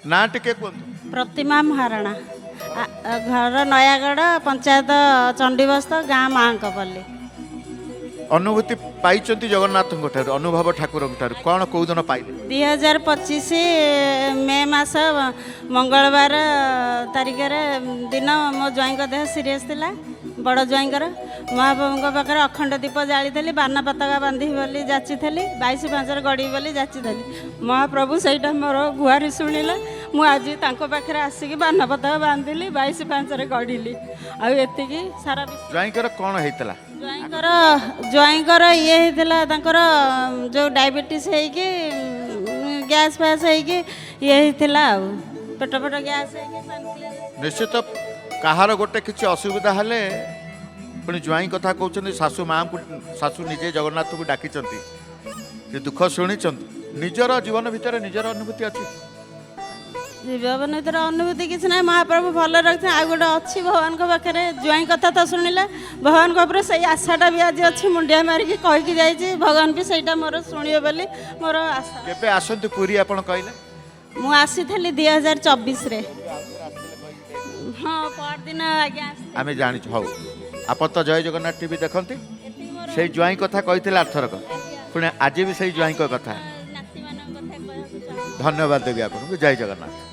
ना टिके कहतु प्रतिमा महाराणा घर नयागढ़ पंचायत चंडीबस्त गाँ मांकपल्ली। अनुभूति पाई जगन्नाथ अनुभव ठाकुर कौन कौ दिन पाइले 2025 मे मास मंगलवार तारिख दिन मो ज्वाईं देह सीरीयस थिला बड़ ज्वाईं महाप्रभु पाखे अखंड दीप जाली बाना पताका बांधी बोली जाची 22/5 गड़ी बोली जाची महाप्रभु सहीटा मोर गुहारी शुणिले मुझे पाखे आसिक बाना पताका बांधिली 22/5 गढ़ी आती सारा ज्वाईं कौन होता ज्वाईंकर ये होता जो डायबिटीज है कि गैस फैस है कि ये पेट पेट गैस निश्चित कहार गोटे किसी असुविधा हेले पुणी ज्वाईं कथा कहते शाशु माँ को शाशु निजे जगन्नाथ को डाकी दुख शुणी निजर जीवन भितर निजर अनुभूति अच्छी जीवन भर अनुभूति किसी ना महाप्रभु भल रखते आ गोटे अच्छी भगवान पाखे ज्वाईं कथा तो शुणिले भगवान से आशाटा भी आज अच्छी मुंडिया मारिकी कहीकि जाइए भगवान भी सहीटा मोर शुणे बोली मोर आशा केबे आसंतु पुरी आपण कहले मु आसी 2024 रे हाँ परदिन आज्ञा आमे जानि हौ आप तो जय जगन्नाथ टीवी देखती से ज्वाईं कथा कही आरथरक पुणे आज भी से ज्वाईं कथा धन्यवाद देवी आपको जय जगन्नाथ।